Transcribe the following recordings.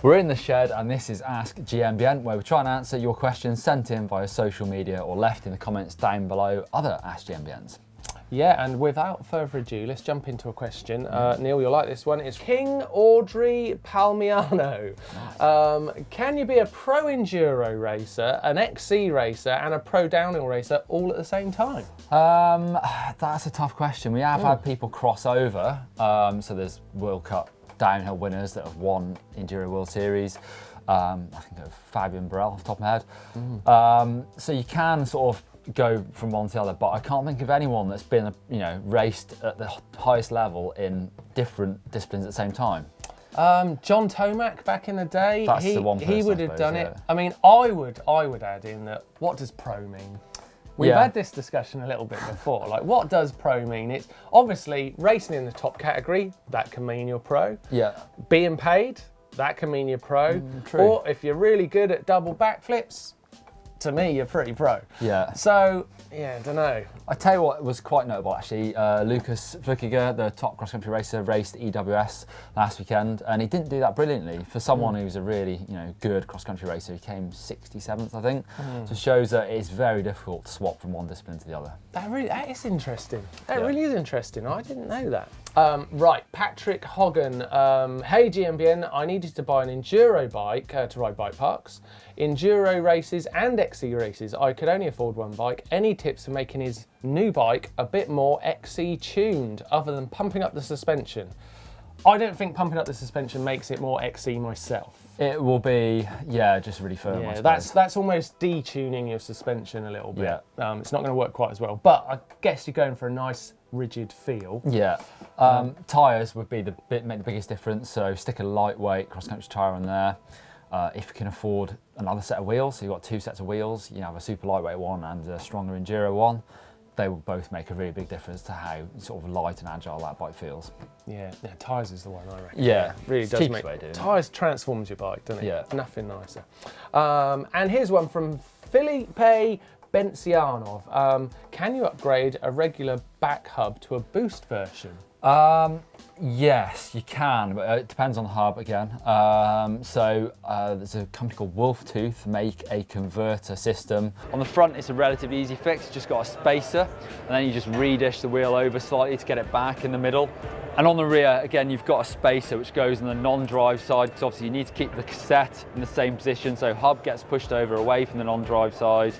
We're in the shed and this is Ask GMBN, where we try and answer your questions sent in via social media or left in the comments down below other Ask GMBNs. Yeah, and without further ado, let's jump into a question. Neil, you'll like this one. It's King Audrey Palmiano. Nice. Can you be a pro enduro racer, an XC racer, and a pro downhill racer all at the same time? That's a tough question. We have had people cross over. So there's World Cup downhill winners that have won Enduro World Series. I think of Fabian Burrell off the top of my head. So you can sort of go from one to the other, but I can't think of anyone that's been, raced at the highest level in different disciplines at the same time. John Tomac back in the day, That's the one person, he would have I suppose, done yeah. it. I mean, I would add in that, what does pro mean? We've had this discussion a little bit before. Like, what does pro mean? It's obviously racing in the top category, that can mean you're pro. Yeah. Being paid, that can mean you're pro. True. Or if you're really good at double backflips, to me, you're pretty pro. Yeah. So, yeah, I don't know. I tell you what was quite notable actually, Lucas Flukiger, the top cross-country racer, raced EWS last weekend, and he didn't do that brilliantly. For someone who's a really good cross-country racer, he came 67th, I think. So it shows that it's very difficult to swap from one discipline to the other. That is interesting. That really is interesting. I didn't know that. Right, Patrick Hoggan. Hey GMBN, I needed to buy an enduro bike to ride bike parks. Enduro races and XC races, I could only afford one bike. Any tips for making his new bike a bit more XC tuned other than pumping up the suspension? I don't think pumping up the suspension makes it more XC myself. It will be, just really firm. Yeah, that's almost detuning your suspension a little bit. Yeah. It's not going to work quite as well, but I guess you're going for a nice rigid feel. Yeah. Tyres would be make the biggest difference, so stick a lightweight cross-country tyre on there. If you can afford another set of wheels, so you've got two sets of wheels, you have a super lightweight one and a stronger enduro one, they will both make a really big difference to how sort of light and agile that bike feels. Yeah, tyres is the one I reckon. Yeah, really does make tyres transforms your bike, doesn't it? Yeah. Nothing nicer. And here's one from Felipe Bencianov. Can you upgrade a regular back hub to a boost version? Yes, you can, but it depends on the hub again. There's a company called Wolftooth make a converter system. On the front, it's a relatively easy fix. You just got a spacer, and then you just redish the wheel over slightly to get it back in the middle. And on the rear, again, you've got a spacer which goes on the non-drive side, because obviously you need to keep the cassette in the same position, so hub gets pushed over away from the non-drive side.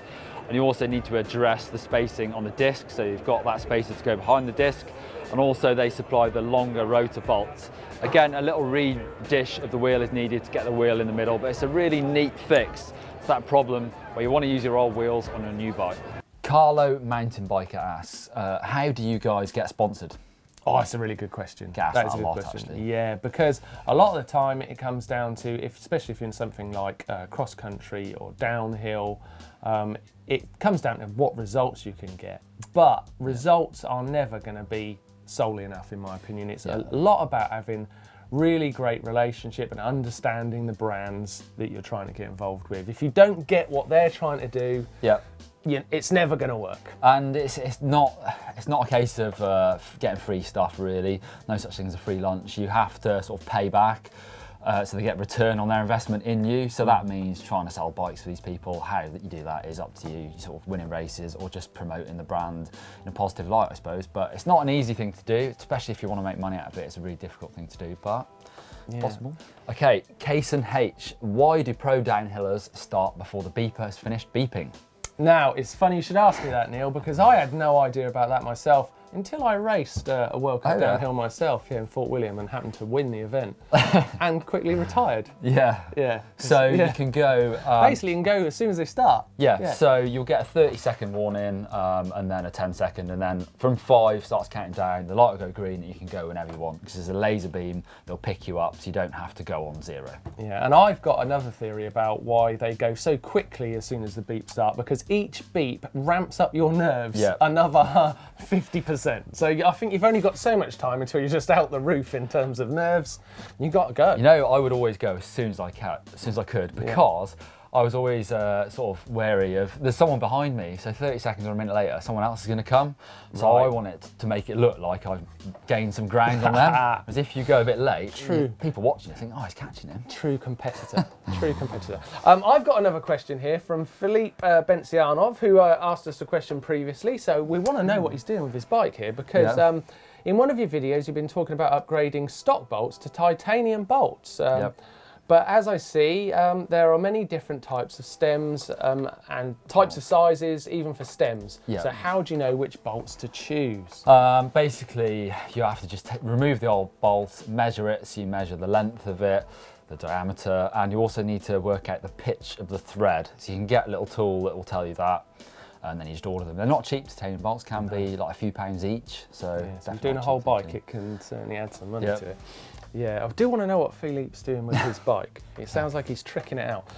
And you also need to address the spacing on the disc, so you've got that spacer to go behind the disc. And also they supply the longer rotor bolts. Again, a little redish of the wheel is needed to get the wheel in the middle, but it's a really neat fix to that problem where you want to use your old wheels on a new bike. Carlo Mountain Biker asks, how do you guys get sponsored? Oh, that's a really good question. That is a good question. Actually. Yeah, because a lot of the time it comes down to, especially if you're in something like cross country or downhill, it comes down to what results you can get. But results are never going to be solely enough, in my opinion. It's a lot about having really great relationship and understanding the brands that you're trying to get involved with. If you don't get what they're trying to do, it's never going to work. And it's not a case of getting free stuff, really. No such thing as a free lunch. You have to sort of pay back, so they get return on their investment in you. So that means trying to sell bikes for these people. How that you do that is up to you, sort of winning races or just promoting the brand in a positive light, I suppose. But it's not an easy thing to do, especially if you want to make money out of it. It's a really difficult thing to do, but it's possible. Okay, Kason H. Why do pro downhillers start before the beeper has finished beeping? Now, it's funny you should ask me that, Neil, because I had no idea about that myself until I raced a World Cup downhill myself here in Fort William and happened to win the event and quickly retired. Yeah. So you can go... basically, you can go as soon as they start. Yeah, so you'll get a 30-second warning and then a 10-second, and then from 5 starts counting down, the light will go green and you can go whenever you want, because there's a laser beam, they'll pick you up so you don't have to go on 0. Yeah, and I've got another theory about why they go so quickly as soon as the beeps start, because each beep ramps up your nerves another 50%. So I think you've only got so much time until you're just out the roof in terms of nerves. You got to go. You know, I would always go as soon as I could, because I was always sort of wary of, there's someone behind me, so 30 seconds or a minute later, someone else is going to come. So I want it to make it look like I've gained some ground on them. As if you go a bit late, people watching it think, oh, he's catching him. True competitor. True competitor. I've got another question here from Philippe Bentsianov, who asked us a question previously. So we want to know what he's doing with his bike here, because in one of your videos, you've been talking about upgrading stock bolts to titanium bolts. But as I see, there are many different types of stems and types of sizes, even for stems. So how do you know which bolts to choose? Basically, you have to just remove the old bolt, measure it, so you measure the length of it, the diameter, and you also need to work out the pitch of the thread. So you can get a little tool that will tell you that, and then you just order them. They're not cheap. Titanium bolts can be like a few pounds each. So, so if you're doing a whole bike, it can certainly add some money to it. Yeah, I do want to know what Philippe's doing with his bike. It sounds like he's tricking it out.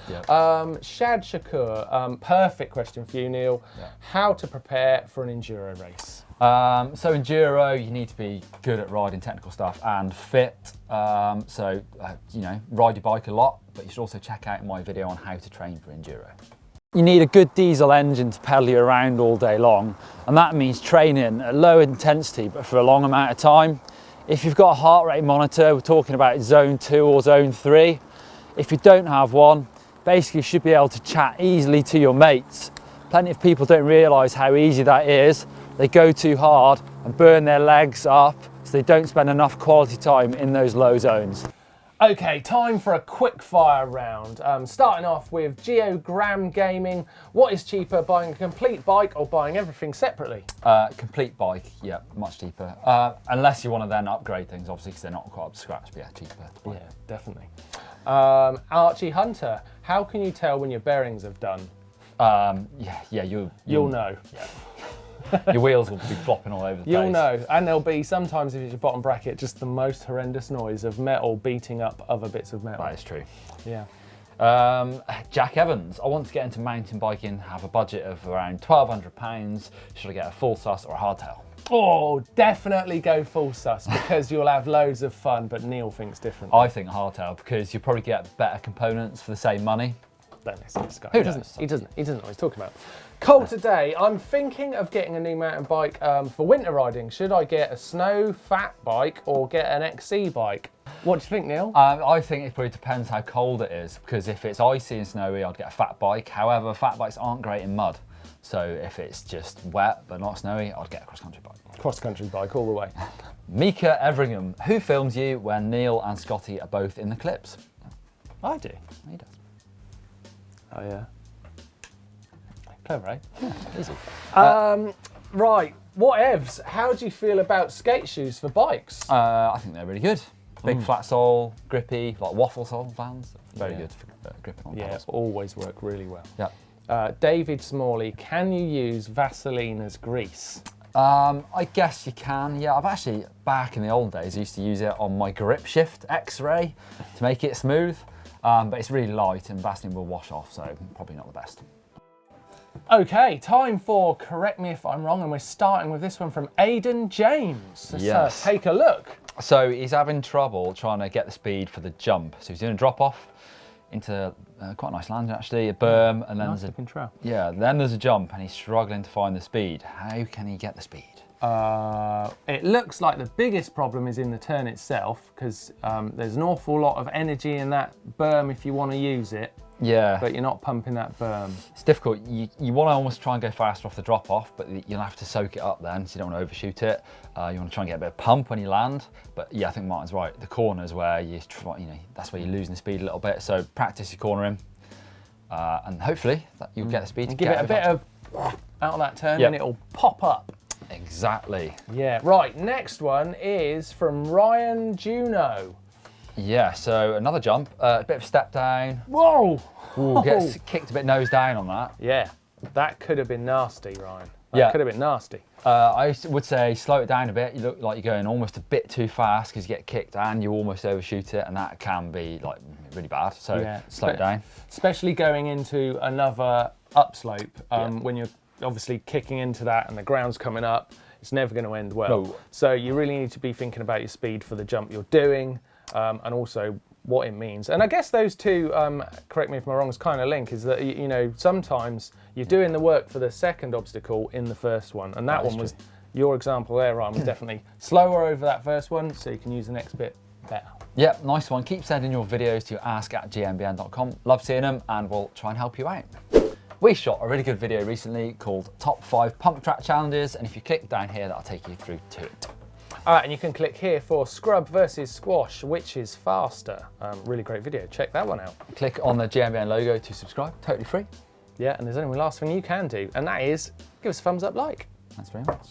Shad Shakur, perfect question for you, Neil. How to prepare for an enduro race? So enduro, you need to be good at riding technical stuff and fit. You know, ride your bike a lot, but you should also check out my video on how to train for enduro. You need a good diesel engine to pedal you around all day long, and that means training at low intensity but for a long amount of time. If you've got a heart rate monitor, we're talking about zone 2 or zone 3. If you don't have one, basically you should be able to chat easily to your mates. Plenty of people don't realise how easy that is. They go too hard and burn their legs up, so they don't spend enough quality time in those low zones. Okay, time for a quick fire round. Starting off with Geogram Gaming. What is cheaper, buying a complete bike or buying everything separately? Complete bike, yeah, much cheaper. Unless you want to then upgrade things, obviously, because they're not quite up to scratch, but yeah, cheaper. Yeah, definitely. Archie Hunter, how can you tell when your bearings have done? You'll know. Yeah. Your wheels will be flopping all over the place. You'll know, and there'll be sometimes, if it's your bottom bracket, just the most horrendous noise of metal beating up other bits of metal. That is true. Yeah. Jack Evans, I want to get into mountain biking, have a budget of around £1,200. Should I get a full sus or a hardtail? Oh, definitely go full sus, because you'll have loads of fun, but Neil thinks different. I think hardtail, because you'll probably get better components for the same money. Don't listen to this guy. Who knows? He doesn't know what he's talking about. Cole today, I'm thinking of getting a new mountain bike for winter riding. Should I get a snow fat bike or get an XC bike? What do you think, Neil? I think it probably depends how cold it is, because if it's icy and snowy, I'd get a fat bike. However, fat bikes aren't great in mud. So if it's just wet but not snowy, I'd get a cross-country bike. Cross-country bike all the way. Mika Everingham, who films you when Neil and Scotty are both in the clips? I do. He does. Oh, yeah. Clever, eh? Yeah, easy. Right, whatevs, how do you feel about skate shoes for bikes? I think they're really good. Big flat sole, grippy, like waffle sole vans. Very good for gripping on pedals. Always work really well. Yeah. David Smalley, can you use Vaseline as grease? I guess you can, yeah. I've actually, back in the old days, used to use it on my grip shift X-ray to make it smooth. But it's really light and Vaseline will wash off, so probably not the best. Okay, time for Correct Me If I'm Wrong, and we're starting with this one from Aidan James. Let's take a look. So he's having trouble trying to get the speed for the jump. So he's doing a drop off into quite a nice landing actually, a berm, and then nice trail. Yeah, then there's a jump and he's struggling to find the speed. How can he get the speed? It looks like the biggest problem is in the turn itself, because there's an awful lot of energy in that berm if you want to use it. Yeah. But you're not pumping that berm. It's difficult. You want to almost try and go faster off the drop off, but you'll have to soak it up then, so you don't want to overshoot it. You want to try and get a bit of pump when you land. But yeah, I think Martin's right. The corners where that's where you're losing the speed a little bit. So practice your cornering, and hopefully you'll get the speed. And give it a bit of out of that turn, and it'll pop up. Exactly. Yeah. Right. Next one is from Ryan Juno. Yeah, so another jump, a bit of step down. Whoa! Ooh, gets kicked a bit nose down on that. Yeah, that could have been nasty, Ryan. That could have been nasty. I would say slow it down a bit. You look like you're going almost a bit too fast because you get kicked and you almost overshoot it, and that can be like really bad. So slow it down. Especially going into another upslope when you're obviously kicking into that and the ground's coming up. It's never going to end well. No. So you really need to be thinking about your speed for the jump you're doing. And also what it means. And I guess those two, correct me if I'm wrong, is kind of link, is that, you know, sometimes you're doing the work for the second obstacle in the first one. And that one was, your example there, Ryan, was definitely slower over that first one, so you can use the next bit better. Yep, nice one. Keep sending your videos to ask@gmbn.com. Love seeing them, and we'll try and help you out. We shot a really good video recently called Top 5 Pump Track Challenges, and if you click down here, that'll take you through to it. All right, and you can click here for scrub versus squash, which is faster. Really great video, check that one out. Click on the GMBN logo to subscribe, totally free. Yeah, and there's only one last thing you can do, and that is give us a thumbs up like. Thanks very much.